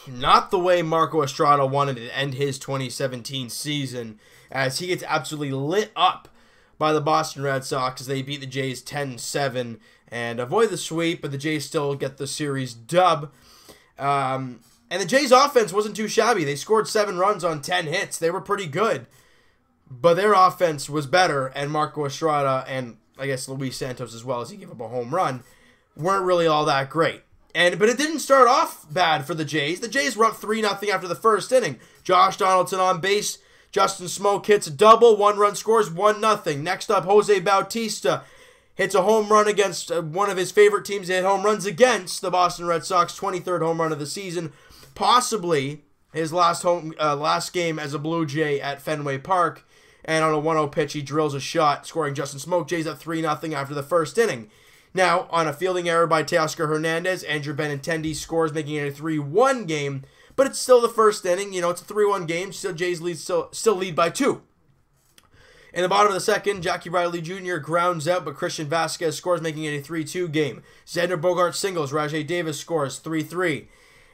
not the way Marco Estrada wanted to end his 2017 season, as he gets absolutely lit up by the Boston Red Sox as they beat the Jays 10-7 and avoid the sweep, but the Jays still get the series dub. And the Jays' offense wasn't too shabby. They scored 7 runs on 10 hits. They were pretty good. But their offense was better, and Marco Estrada and I guess Luis Santos as well, as he gave up a home run, weren't really all that great. But it didn't start off bad for the Jays. The Jays were up 3-0 after the first inning. Josh Donaldson on base. Justin Smoke hits a double. 1-run scores, 1-0. Next up, Jose Bautista hits a home run against one of his favorite teams to hit home runs against, the Boston Red Sox, 23rd home run of the season. Possibly his last game as a Blue Jay at Fenway Park. And on a 1-0 pitch, he drills a shot, scoring Justin Smoke. Jays up 3-0 after the first inning. Now, on a fielding error by Teoscar Hernandez, Andrew Benintendi scores, making it a 3-1 game. But it's still the first inning. You know, it's a 3-1 game. Still, Jays still lead by 2. In the bottom of the second, Jackie Bradley Jr. grounds out, but Christian Vasquez scores, making it a 3-2 game. Xander Bogaerts singles. Rajay Davis scores, 3-3.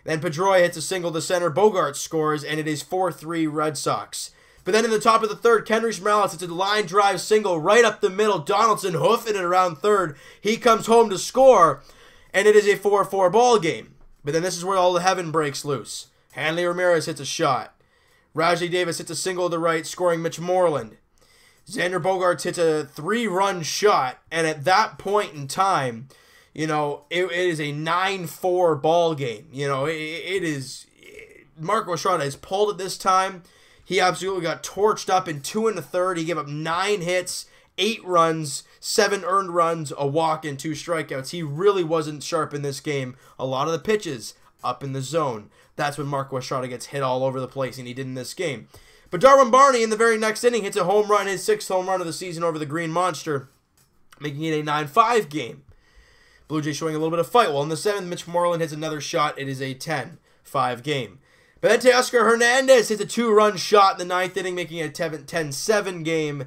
Then Pedroia hits a single to center. Bogaerts scores, and it is 4-3 Red Sox. But then in the top of the third, Kendrys Morales hits a line drive single right up the middle. Donaldson hoofing it around third. He comes home to score, and it is a 4-4 ball game. But then this is where all the heaven breaks loose. Hanley Ramirez hits a shot. Rajay Davis hits a single to right, scoring Mitch Moreland. Xander Bogaerts hits a 3-run shot, and at that point in time, you know, it is a 9-4 ball game. You know, it is... Marco Estrada has pulled it this time. He absolutely got torched up in 2 1/3. He gave up 9 hits, 8 runs, 7 earned runs, a walk, and 2 strikeouts. He really wasn't sharp in this game. A lot of the pitches up in the zone. That's when Marco Estrada gets hit all over the place, and he did in this game. But Darwin Barney in the very next inning hits a home run, his 6th home run of the season over the Green Monster, making it a 9-5 game. Blue Jays showing a little bit of fight. Well, in the 7th, Mitch Moreland hits another shot. It is a 10-5 game. But then Teoscar Hernandez hits a 2-run shot in the 9th inning, making it a 10-7 game.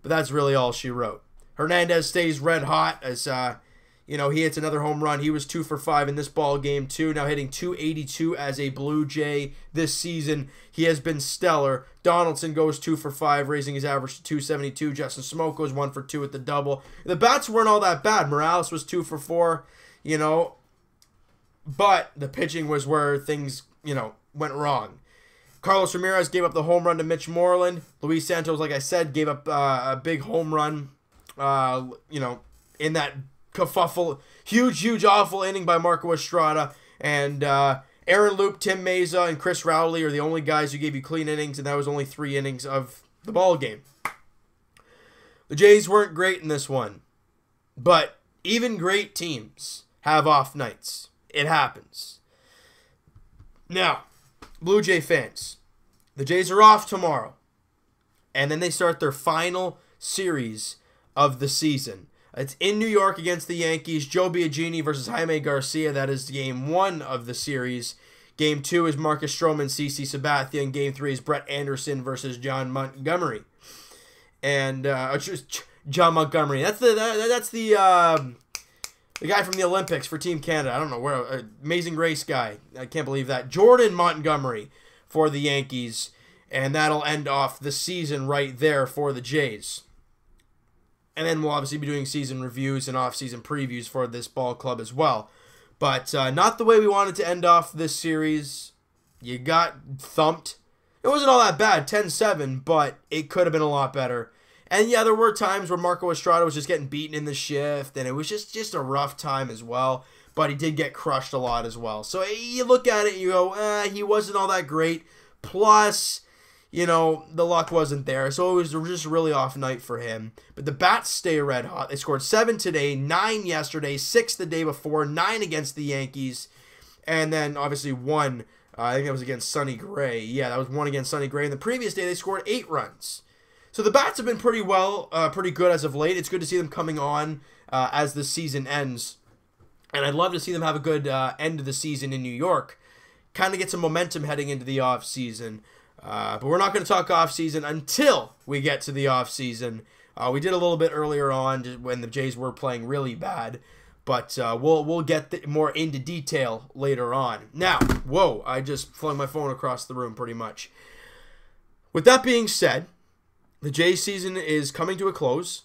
But that's really all she wrote. Hernandez stays red hot as, you know, he hits another home run. He was 2 for 5 in this ball game, too. Now hitting .282 as a Blue Jay this season. He has been stellar. Donaldson goes 2 for 5, raising his average to .272. Justin Smoke goes 1 for 2 at the double. The bats weren't all that bad. Morales was 2 for 4, you know. But the pitching was where things, you know, went wrong. Carlos Ramirez gave up the home run to Mitch Moreland. Luis Santos, like I said, gave up a big home run, you know, in that kerfuffle, huge, awful inning by Marco Estrada. And Aaron Loop, Tim Meza, and Chris Rowley are the only guys who gave you clean innings, and that was only 3 innings of the ball game. The Jays weren't great in this one, but even great teams have off nights. It happens. Now, Blue Jay fans, the Jays are off tomorrow, and then they start their final series of the season. It's in New York against the Yankees. Joe Biagini versus Jaime Garcia. That is game 1 of the series. Game 2 is Marcus Stroman, CC Sabathia, and game 3 is Brett Anderson versus John Montgomery. And John Montgomery. That's the guy from the Olympics for Team Canada. I don't know where. Amazing Race guy. I can't believe that. Jordan Montgomery for the Yankees. And that'll end off the season right there for the Jays. And then we'll obviously be doing season reviews and off-season previews for this ball club as well. But not the way we wanted to end off this series. You got thumped. It wasn't all that bad, 10-7, but it could have been a lot better. And yeah, there were times where Marco Estrada was just getting beaten in the shift, and it was just a rough time as well. But he did get crushed a lot as well. So you look at it and you go, he wasn't all that great. Plus, you know, the luck wasn't there. So it was just a really off night for him. But the bats stay red hot. They scored 7 today, 9 yesterday, 6 the day before, 9 against the Yankees. And then obviously 1, I think that was against Sonny Gray. Yeah, that was 1 against Sonny Gray. And the previous day they scored 8 runs. So the bats have been pretty good as of late. It's good to see them coming on as the season ends. And I'd love to see them have a good end of the season in New York. Kind of get some momentum heading into the offseason. But we're not going to talk offseason until we get to the offseason. We did a little bit earlier on when the Jays were playing really bad. But we'll get more into detail later on. Now, whoa, I just flung my phone across the room pretty much. With that being said, the Jays season is coming to a close,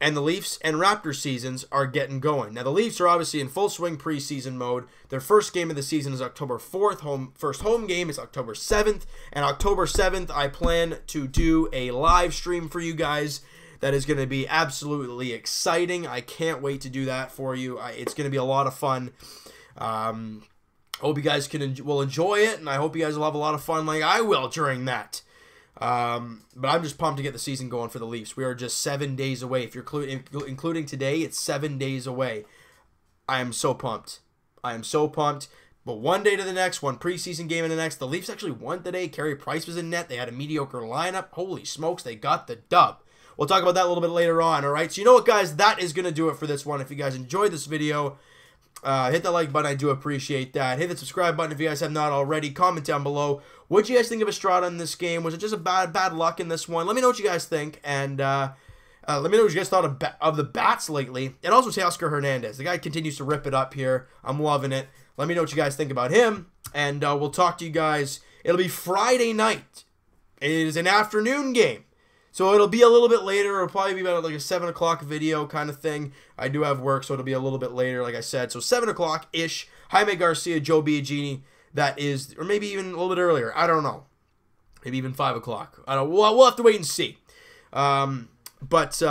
and the Leafs and Raptors seasons are getting going. Now, the Leafs are obviously in full swing preseason mode. Their first game of the season is October 4th. First home game is October 7th. And October 7th, I plan to do a live stream for you guys. That is going to be absolutely exciting. I can't wait to do that for you. It's going to be a lot of fun. Hope you guys will enjoy it, and I hope you guys will have a lot of fun like I will during that. But I'm just pumped to get the season going for the Leafs. We are just 7 days away. If you're including today, it's 7 days away. I am so pumped. I am so pumped. But one day to the next, one preseason game in the next. The Leafs actually won today. Carey Price was in net. They had a mediocre lineup. Holy smokes, they got the dub. We'll talk about that a little bit later on, all right? So you know what, guys? That is going to do it for this one. If you guys enjoyed this video, hit that like button. I do appreciate that. Hit the subscribe button if you guys have not already. Comment down below. What do you guys think of Estrada in this game? Was it just a bad luck in this one? Let me know what you guys think, and let me know what you guys thought of the bats lately. And also Teoscar Hernandez. The guy continues to rip it up here. I'm loving it. Let me know what you guys think about him, and we'll talk to you guys. It'll be Friday night. It is an afternoon game. So it'll be a little bit later. It'll probably be about like a 7 o'clock video kind of thing. I do have work, so it'll be a little bit later, like I said. So 7 o'clock-ish. Jaime Garcia, Joe Biagini. That is, or maybe even a little bit earlier. I don't know. Maybe even 5 o'clock. I don't. We'll have to wait and see. But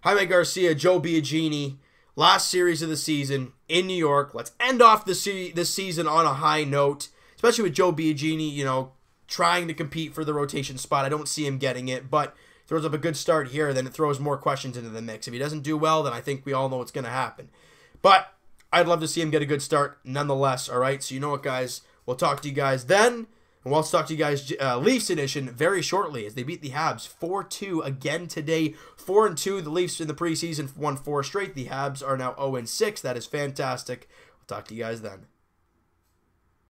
Jaime Garcia, Joe Biagini, last series of the season in New York. Let's end off this season on a high note, especially with Joe Biagini, you know, trying to compete for the rotation spot. I don't see him getting it, but throws up a good start here, then it throws more questions into the mix. If he doesn't do well, then I think we all know what's going to happen. But I'd love to see him get a good start nonetheless, all right? So you know what, guys? We'll talk to you guys then, and we'll talk to you guys Leafs edition very shortly as they beat the Habs 4-2 again today. 4-2, the Leafs in the preseason won 4 straight. The Habs are now 0-6. That is fantastic. We'll talk to you guys then.